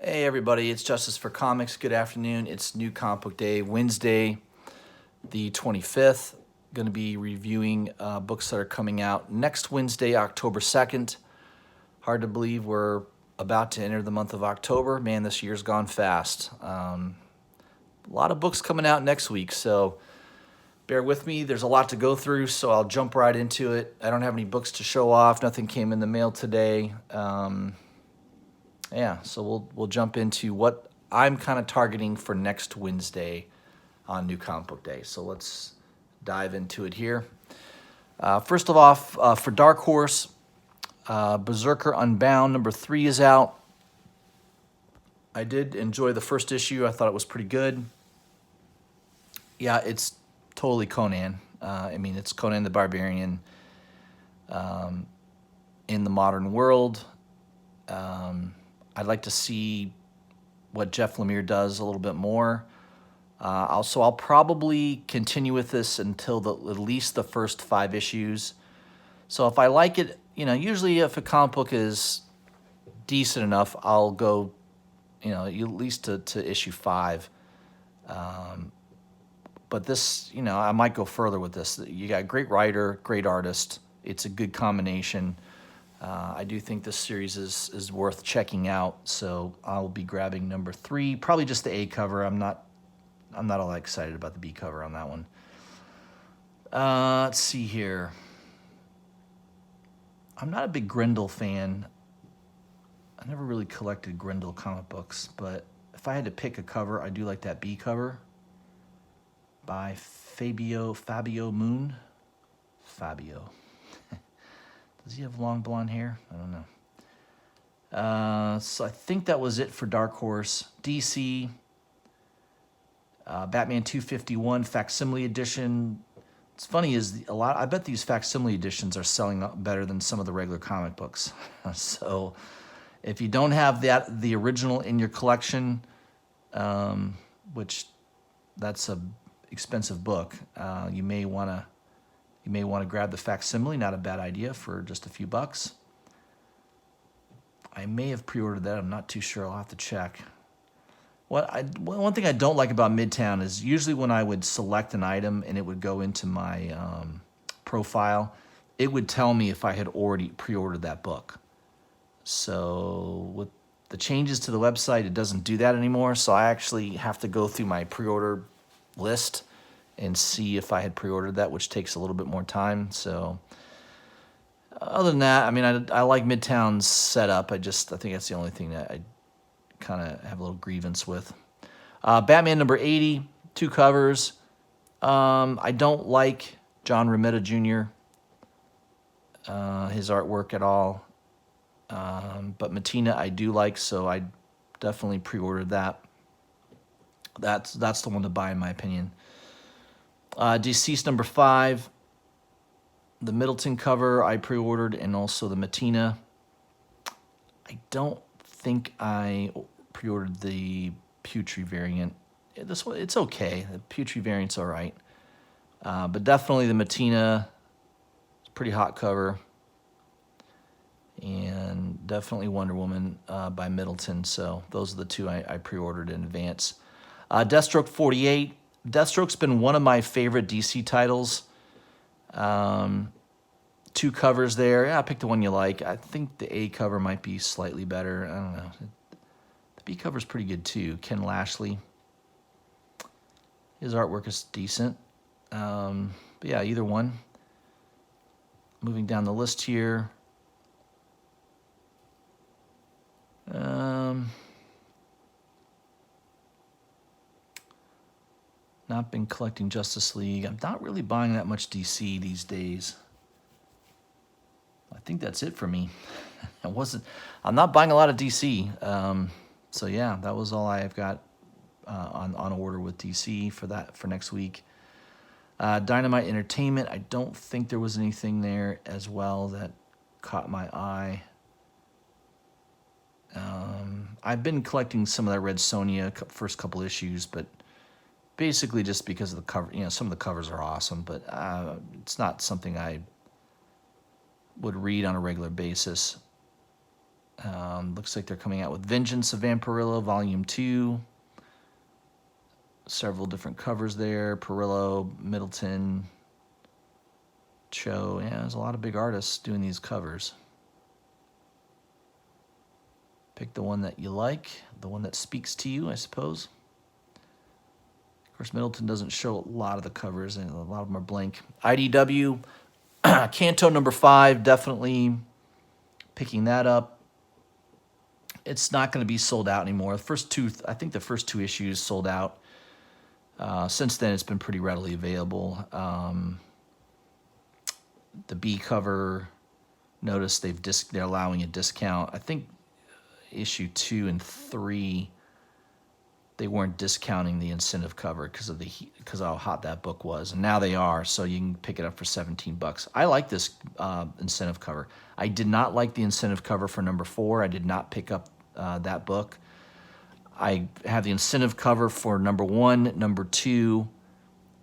Hey everybody, it's Justice for Comics. Good afternoon. It's New Comic Book Day, Wednesday, the 25th. Going to be reviewing books that are coming out next Wednesday, October 2nd. Hard to believe we're about to enter the month of October. Man, this year's gone fast. A lot of books coming out next week, so bear with me. There's a lot to go through, so I'll jump right into it. I don't have any books to show off. Nothing came in the mail today. So we'll jump into what I'm kind of targeting for next Wednesday on New Comic Book Day. So let's dive into it here. First of all, for Dark Horse, Berserker Unbound #3 is out. I did enjoy the first issue. I thought it was pretty good. Yeah, it's totally Conan. It's Conan the Barbarian in the modern world. I'd like to see what Jeff Lemire does a little bit more. I'll probably continue with this until at least the first 5 issues. So if I like it, usually if a comic book is decent enough, I'll go, at least to issue 5. But this, I might go further with this. You got a great writer, great artist. It's a good combination. I do think this series is worth checking out, so I'll be grabbing #3. Probably just the A cover. I'm not all that excited about the B cover on that one. Let's see here. I'm not a big Grendel fan. I never really collected Grendel comic books, but if I had to pick a cover, I do like that B cover by Fabio Moon. Fabio. Does he have long blonde hair? I don't know. So I think that was it for Dark Horse. DC, Batman 251 facsimile edition. What's funny is I bet these facsimile editions are selling better than some of the regular comic books. So if you don't have the original in your collection, which that's a expensive book, you may want to grab the facsimile. Not a bad idea for just a few bucks. I may have pre-ordered that. I'm not too sure. I'll have to check. One thing I don't like about Midtown is usually when I would select an item and it would go into my profile, it would tell me if I had already pre-ordered that book. So with the changes to the website, it doesn't do that anymore. So I actually have to go through my pre-order list and see if I had pre-ordered that, which takes a little bit more time. So other than that, I like Midtown's setup. I think that's the only thing that I kind of have a little grievance with. Batman #80, 2 covers. I don't like John Romita Jr., his artwork at all. But Matina I do like, so I definitely pre-ordered that. That's the one to buy in my opinion. Deceased #5, the Middleton cover I pre-ordered, and also the Matina. I don't think I pre-ordered the Putri variant. This one, it's okay. The Putri variant's all right. But definitely the Matina, it's a pretty hot cover. And definitely Wonder Woman by Middleton. So those are the 2 I pre-ordered in advance. Deathstroke 48. Deathstroke's been one of my favorite DC titles. 2 covers there. Yeah, pick the one you like. I think the A cover might be slightly better. I don't know. The B cover's pretty good too. Ken Lashley. His artwork is decent. But yeah, either one. Moving down the list here. Not been collecting Justice League. I'm not really buying that much DC these days. I think that's it for me. I'm not buying a lot of DC. So yeah, that was all I've got on order with DC for next week. Dynamite Entertainment. I don't think there was anything there as well that caught my eye. I've been collecting some of that Red Sonja first couple issues, but basically just because of the cover. Some of the covers are awesome, but it's not something I would read on a regular basis. Looks like they're coming out with Vengeance of Vampirilla, Volume 2. Several different covers there. Perillo, Middleton, Cho. Yeah, there's a lot of big artists doing these covers. Pick the one that you like, the one that speaks to you, I suppose. Of course, Middleton doesn't show a lot of the covers, and a lot of them are blank. IDW, Canto number 5, definitely picking that up. It's not going to be sold out anymore. I think the first 2 issues sold out. Since then, it's been pretty readily available. The B cover, notice they're allowing a discount. I think issue 2 and 3, they weren't discounting the incentive cover because of how hot that book was, and now they are. So you can pick it up for $17. I like this incentive cover. I did not like the incentive cover for number 4. I did not pick up that book. I have the incentive cover for number 1, number 2,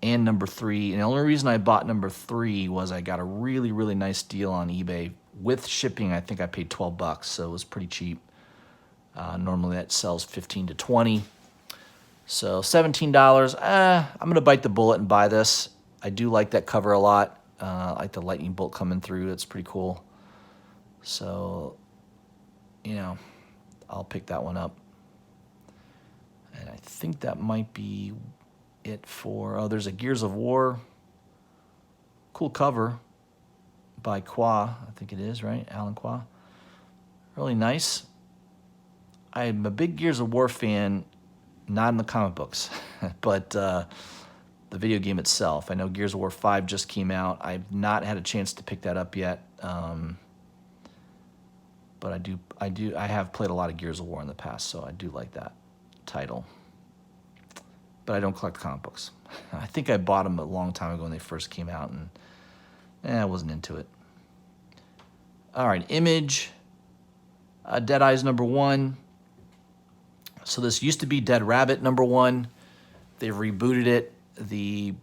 and number 3. And the only reason I bought number 3 was I got a really, really nice deal on eBay. With shipping, I think I paid $12, so it was pretty cheap. Normally that sells $15 to $20. So $17, I'm going to bite the bullet and buy this. I do like that cover a lot. I like the lightning bolt coming through. That's pretty cool. So, I'll pick that one up. And I think that might be it for... there's a Gears of War. Cool cover by Qua. I think it is, right? Alan Qua. Really nice. I'm a big Gears of War fan, not in the comic books, but the video game itself. I know Gears of War 5 just came out. I've not had a chance to pick that up yet. But I have played a lot of Gears of War in the past, so I do like that title. But I don't collect comic books. I think I bought them a long time ago when they first came out, and I wasn't into it. All right, Image, Dead Eyes number 1. So this used to be Dead Rabbit number 1. They've rebooted it. There's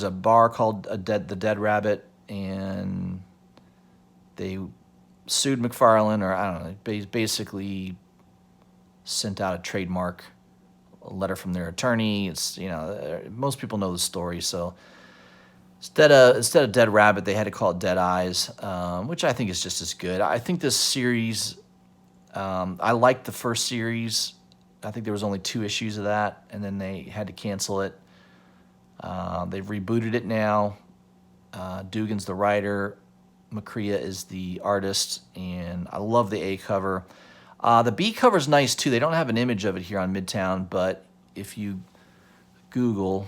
a bar called the Dead Rabbit, and they sued McFarlane, or I don't know, basically sent out a trademark letter from their attorney. It's, most people know the story, so instead of Dead Rabbit, they had to call it Dead Eyes, which I think is just as good. I think this series, I liked the first series. I think there was only 2 issues of that, and then they had to cancel it. They've rebooted it now. Dugan's the writer. McCrea is the artist, and I love the A cover. The B cover's nice, too. They don't have an image of it here on Midtown, but if you Google...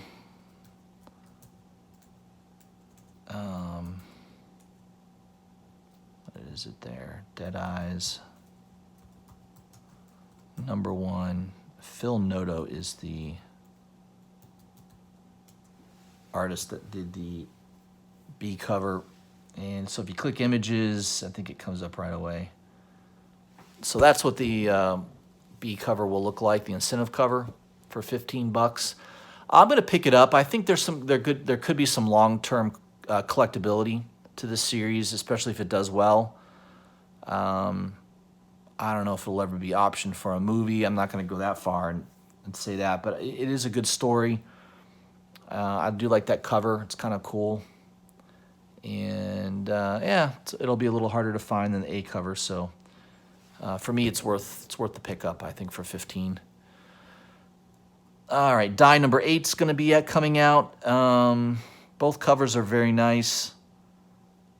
what is it there? Dead Eyes. Number 1. Phil Noto is the artist that did the B cover. And so if you click images, I think it comes up right away. So that's what the B cover will look like, the incentive cover for $15. I'm going to pick it up. I think they're good. There could be some long-term collectability to this series, especially if it does well. I don't know if it'll ever be optioned for a movie. I'm not going to go that far and say that, but it is a good story. I do like that cover. It's kind of cool. And it'll be a little harder to find than the A cover. So for me, it's worth the pickup, I think, for $15. All right, Die number 8's going to be coming out. Both covers are very nice.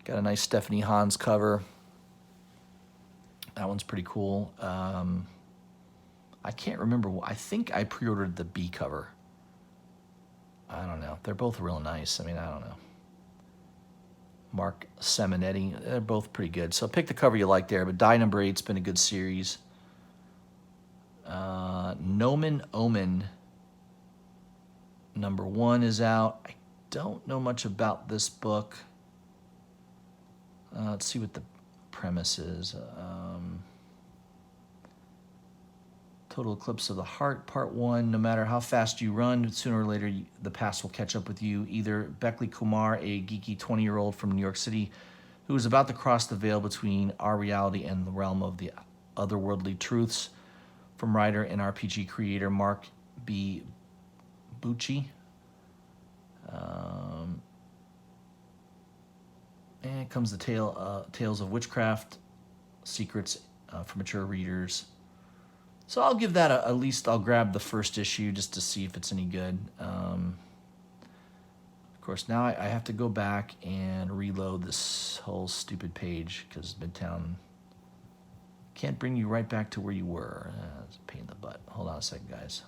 Got a nice Stephanie Hans cover. That one's pretty cool. I can't remember. I think I pre-ordered the B cover. I don't know. They're both real nice. I mean, I don't know. Mark Simonetti. They're both pretty good. So pick the cover you like there. But Die number 8's been a good series. Nomen Omen number 1 is out. I don't know much about this book. Let's see what the premise is. Total Eclipse of the Heart, Part 1. No matter how fast you run, sooner or later the past will catch up with you. Either Beckley Kumar, a geeky 20-year-old from New York City, who is about to cross the veil between our reality and the realm of the otherworldly truths, from writer and RPG creator Mark B. Bucci. And it comes the tales of witchcraft, secrets for mature readers. So I'll give that at least I'll grab the first issue just to see if it's any good. Of course, now I have to go back and reload this whole stupid page because Midtown can't bring you right back to where you were. It's a pain in the butt. Hold on a second, guys.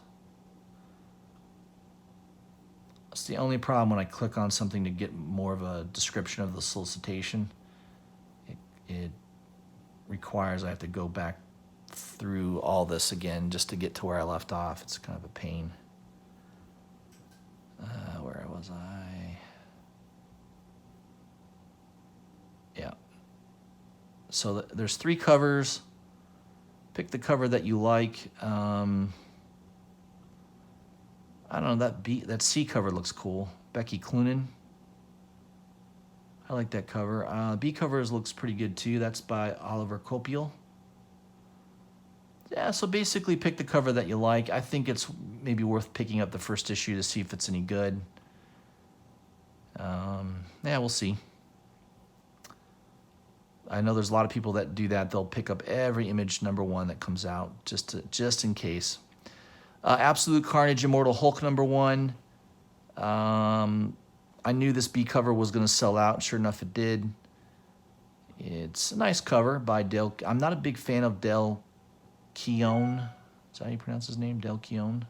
That's the only problem when I click on something to get more of a description of the solicitation. It requires I have to go back through all this again just to get to where I left off. It's kind of a pain. Where was I? Yeah. So there's 3 covers. Pick the cover that you like. I don't know, that C cover looks cool. Becky Cloonan. I like that cover. B covers looks pretty good too. That's by Oliver Copiel. Yeah, so basically pick the cover that you like. I think it's maybe worth picking up the first issue to see if it's any good. Yeah, we'll see. I know there's a lot of people that do that. They'll pick up every Image #1 that comes out just in case. Absolute Carnage, Immortal Hulk #1. I knew this B cover was going to sell out. Sure enough, it did. It's a nice cover by Dale. I'm not a big fan of Dale Keown. Is that how you pronounce his name? Dale Keown.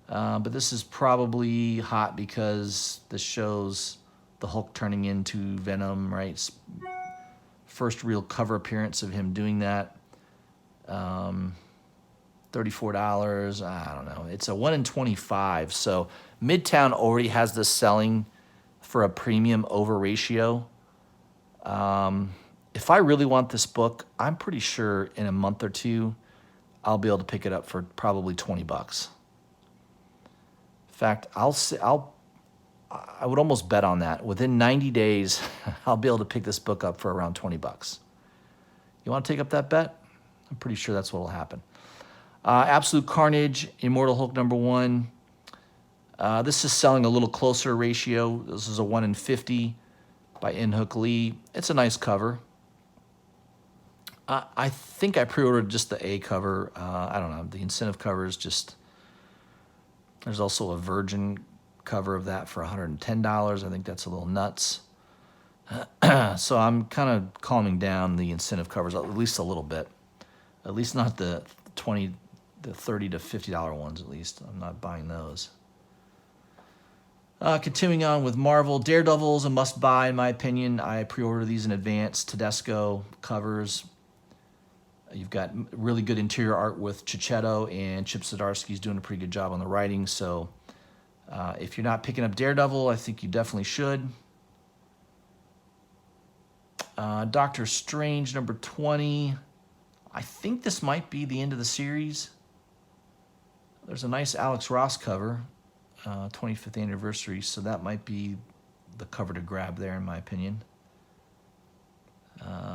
But this is probably hot because this shows the Hulk turning into Venom, right? First real cover appearance of him doing that. $34. I don't know. It's a 1 in 25. So Midtown already has this selling for a premium over ratio. If I really want this book, I'm pretty sure in a month or two, I'll be able to pick it up for probably $20. In fact, I would almost bet on that. Within 90 days, I'll be able to pick this book up for around $20. You want to take up that bet? I'm pretty sure that's what will happen. Absolute Carnage, Immortal Hulk #1. This is selling a little closer ratio. This is a 1 in 50 by In-Hook Lee. It's a nice cover. I think I pre-ordered just the A cover. I don't know. The incentive cover is just... There's also a Virgin cover of that for $110. I think that's a little nuts. So I'm kind of calming down the incentive covers at least a little bit. At least not the $30 to $50 ones, at least. I'm not buying those. Continuing on with Marvel, Daredevil's a must-buy, in my opinion. I pre-ordered these in advance. Tedesco covers. You've got really good interior art with Cicchetto, and Chip Zdarsky's doing a pretty good job on the writing. So if you're not picking up Daredevil, I think you definitely should. Doctor Strange #20. I think this might be the end of the series. There's a nice Alex Ross cover, 25th anniversary, so that might be the cover to grab there, in my opinion.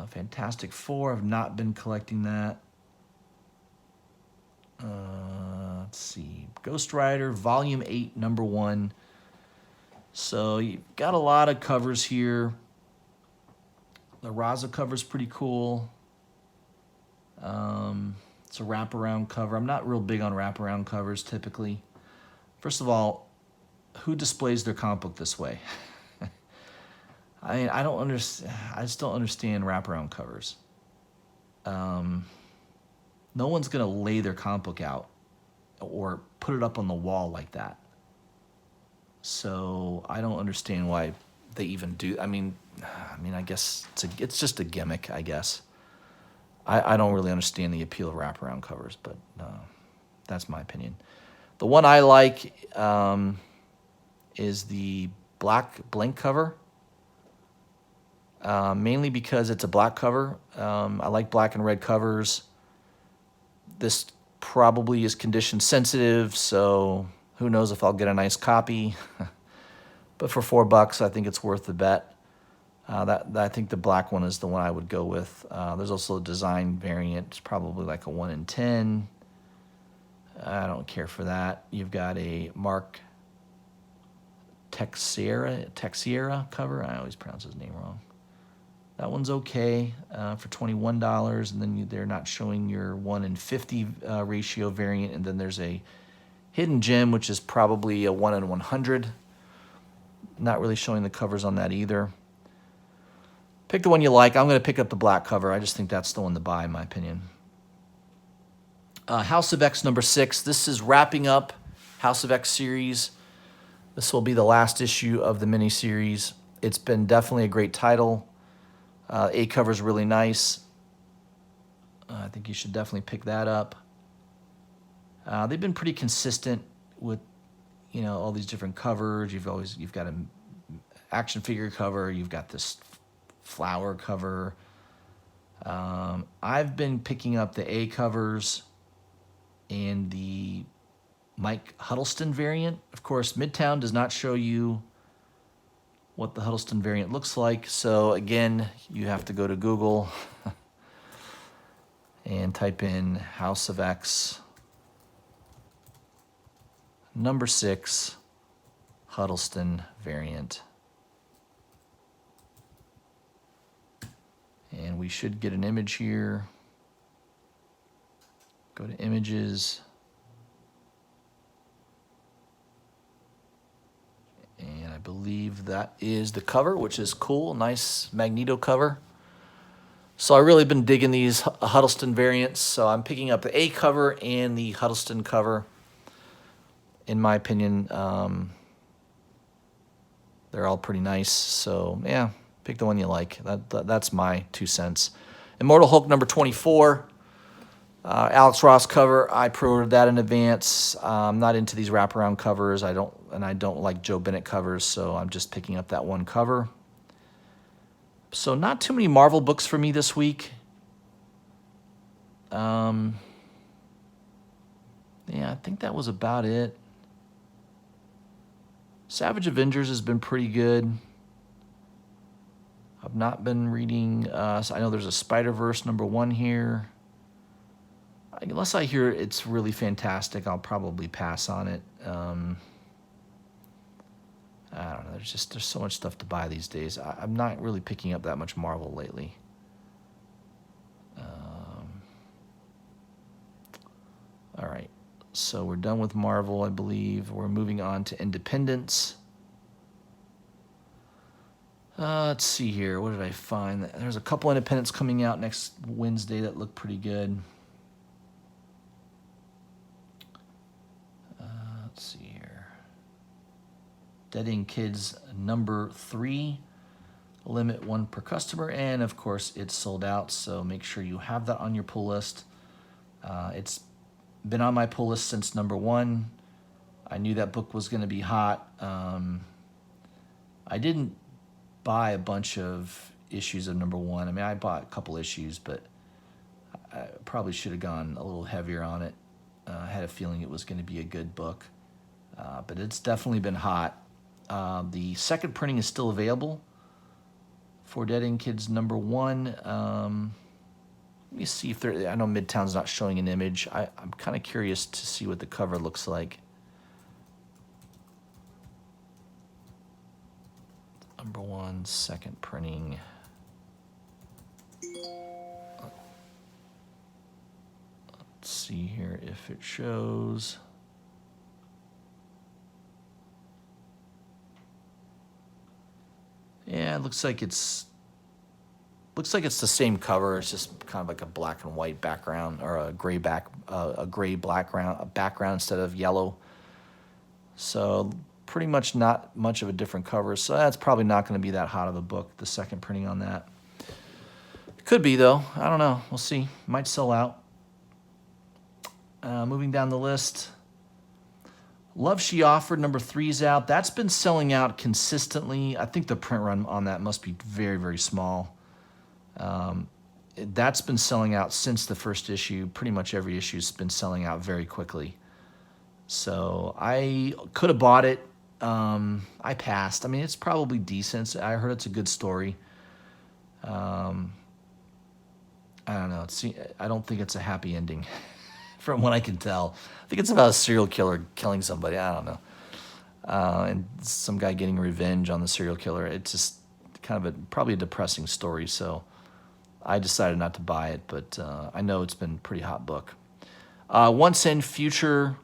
Fantastic Four, I've not been collecting that. Let's see, Ghost Rider, Volume 8, #1. So you've got a lot of covers here. The Raza cover's pretty cool. It's a wraparound cover. I'm not real big on wraparound covers typically. First of all, who displays their comic book this way? I mean, I just don't understand wraparound covers. No one's gonna lay their comic book out or put it up on the wall like that. So I don't understand why they even do. I mean, I guess it's just a gimmick, I guess. I don't really understand the appeal of wraparound covers, but that's my opinion. The one I like is the black blank cover, mainly because it's a black cover. I like black and red covers. This probably is condition sensitive, so who knows if I'll get a nice copy. But for $4, I think it's worth the bet. I think the black one is the one I would go with. There's also a design variant. It's probably like a 1 in 10. I don't care for that. You've got a Mark Teixeira cover. I always pronounce his name wrong. That one's okay for $21, and then they're not showing your 1 in 50 ratio variant, and then there's a hidden gem, which is probably a 1 in 100. Not really showing the covers on that either. Pick the one you like. I'm going to pick up the black cover. I just think that's the one to buy, in my opinion. House of X number 6. This is wrapping up House of X series. This will be the last issue of the miniseries. It's been definitely a great title. A cover is really nice. I think you should definitely pick that up. They've been pretty consistent with, all these different covers. You've got an action figure cover. You've got this flower cover. I've been picking up the A covers and the Mike Huddleston variant. Of course, Midtown does not show you what the Huddleston variant looks like. So again, you have to go to Google and type in House of X number 6 Huddleston variant. And we should get an image here. Go to images. And I believe that is the cover, which is cool. Nice Magneto cover. So I've really been digging these Huddleston variants. So I'm picking up the A cover and the Huddleston cover. In my opinion, they're all pretty nice. So yeah, pick the one you like. That's my 2 cents. Immortal Hulk number 24. Alex Ross cover. I pre-ordered that in advance. I'm not into these wraparound covers. I don't like Joe Bennett covers, so I'm just picking up that one cover. So not too many Marvel books for me this week. Yeah, I think that was about it. Savage Avengers has been pretty good. I've not been reading. I know there's a Spider-Verse number 1 here. Unless I hear it's really fantastic, I'll probably pass on it. I don't know. There's so much stuff to buy these days. I'm not really picking up that much Marvel lately. All right. So we're done with Marvel, I believe. We're moving on to Independence. Let's see here. What did I find? There's a couple Independents coming out next Wednesday that look pretty good. Let's see here. Dead End Kids number 3. Limit 1 per customer. And, of course, it's sold out. So make sure you have that on your pull list. It's been on my pull list since number 1. I knew that book was going to be hot. I didn't buy a bunch of issues of number 1. I mean, I bought a couple issues, but I probably should have gone a little heavier on it. I had a feeling it was going to be a good book, but it's definitely been hot. The second printing is still available for Dead End Kids number 1. Let me see if there. I know Midtown's not showing an image. I'm kind of curious to see what the cover looks like. Number 1, second printing. Let's see here if it shows. Yeah, it looks like it's the same cover. It's just kind of like a black and white background, or a gray background instead of yellow. So pretty much not much of a different cover. So that's probably not going to be that hot of a book, the second printing on that. It could be, though. I don't know. We'll see. Might sell out. Moving down the list. Love She Offered number 3's out. That's been selling out consistently. I think the print run on that must be very, very small. That's been selling out since the first issue. Pretty much every issue's been selling out very quickly. So I could have bought it. I passed. I mean, it's probably decent. I heard it's a good story. Um, I don't know. I don't think it's a happy ending, from what I can tell. I think it's about a serial killer killing somebody. I don't know, and some guy getting revenge on the serial killer. It's just kind of probably a depressing story. So I decided not to buy it, but I know it's been a pretty hot book. Once in Future,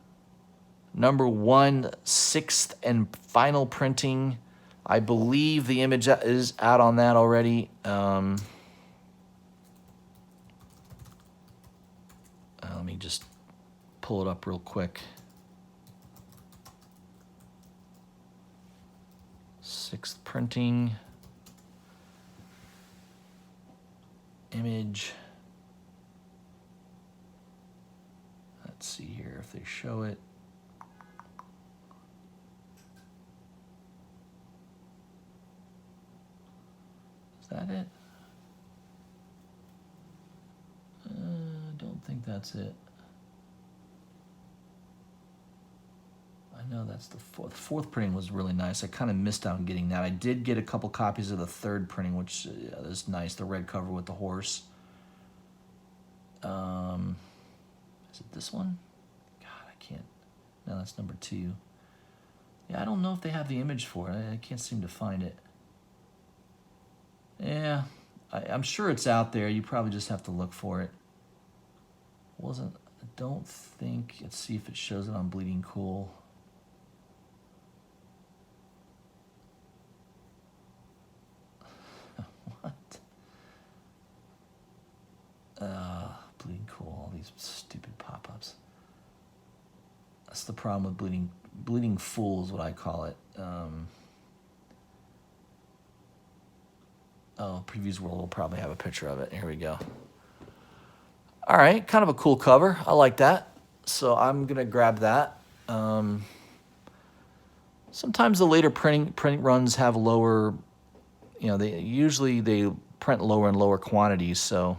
#1, 6th and final printing. I believe the image is out on that already. Let me just pull it up real quick. 6th printing. Image. Let's see here if they show it. Is that it? I don't think that's it. I know that's the fourth. Fourth printing was really nice. I kind of missed out on getting that. I did get a couple copies of the 3rd printing, which is nice. The red cover with the horse. Is it this one? God, I can't. No, that's #2. Yeah, I don't know if they have the image for it. I can't seem to find it. Yeah, I'm sure it's out there. You probably just have to look for it. I don't think. Let's see if it shows it on Bleeding Cool. What? Bleeding Cool. All these stupid pop-ups. That's the problem with Bleeding Fool is what I call it. Previews World will probably have a picture of it. Here we go. All right, kind of a cool cover. I like that. So I'm gonna grab that. Sometimes the later print runs have lower, they usually print lower and lower quantities. So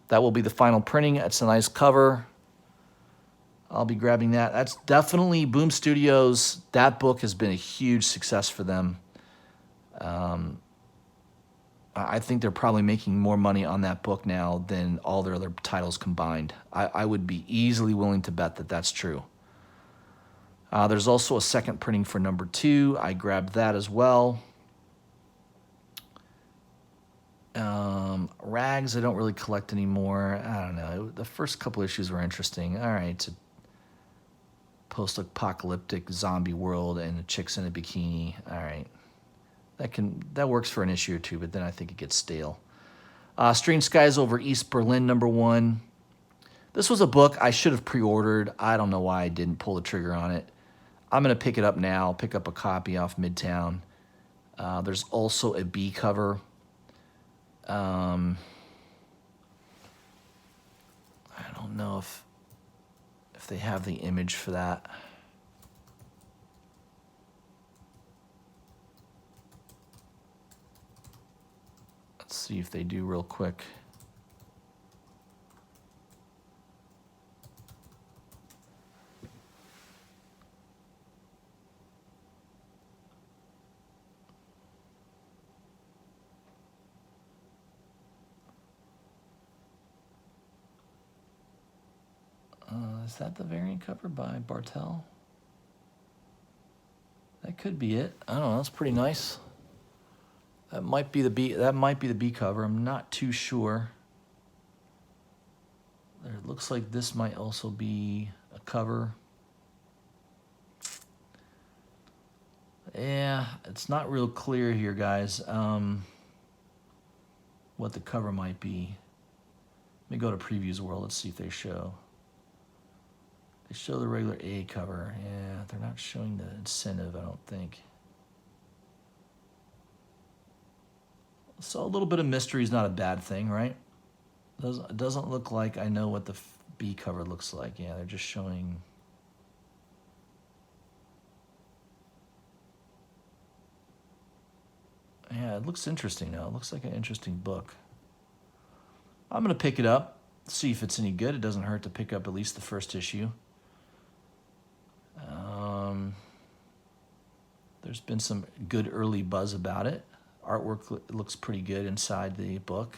that will be the final printing. It's a nice cover. I'll be grabbing that. That's definitely Boom Studios. That book has been a huge success for them. I think they're probably making more money on that book now than all their other titles combined. I would be easily willing to bet that that's true. There's also a 2nd printing for #2. I grabbed that as well. Rags, I don't really collect anymore. I don't know. The first couple issues were interesting. All right, it's a post-apocalyptic zombie world and the chicks in a bikini. All right. That works for an issue or two, but then I think it gets stale. Strange Skies Over East Berlin, #1. This was a book I should have pre-ordered. I don't know why I didn't pull the trigger on it. I'm going to pick it up now, pick up a copy off Midtown. There's also a B cover. I don't know if they have the image for that. Let's see if they do real quick. Is that the variant cover by Bartel? That could be it. I don't know. That's pretty nice. That might be the B. That might be the B cover. I'm not too sure. It looks like this might also be a cover. Yeah, it's not real clear here, guys. What the cover might be. Let me go to Previews World. Let's see if they show. They show the regular A cover. Yeah, they're not showing the incentive, I don't think. So a little bit of mystery is not a bad thing, right? It doesn't look like I know what the B cover looks like. Yeah, they're just showing. Yeah, it looks interesting now. It looks like an interesting book. I'm going to pick it up, see if it's any good. It doesn't hurt to pick up at least the first issue. There's been some good early buzz about it. Artwork looks pretty good inside the book.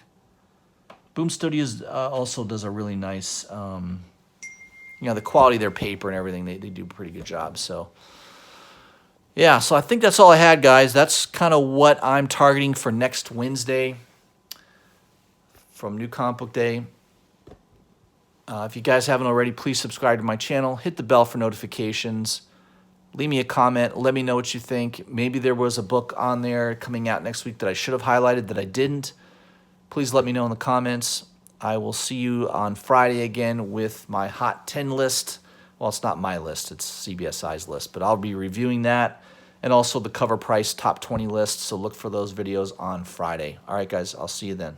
Boom Studios also does a really nice, the quality of their paper and everything, they do a pretty good job. So, yeah, so I think that's all I had, guys. That's kind of what I'm targeting for next Wednesday from New Comic Book Day. If you guys haven't already, please subscribe to my channel. Hit the bell for notifications. Leave me a comment. Let me know what you think. Maybe there was a book on there coming out next week that I should have highlighted that I didn't. Please let me know in the comments. I will see you on Friday again with my Hot 10 list. Well, it's not my list. It's CBSI's list. But I'll be reviewing that and also the cover price top 20 list. So look for those videos on Friday. All right, guys. I'll see you then.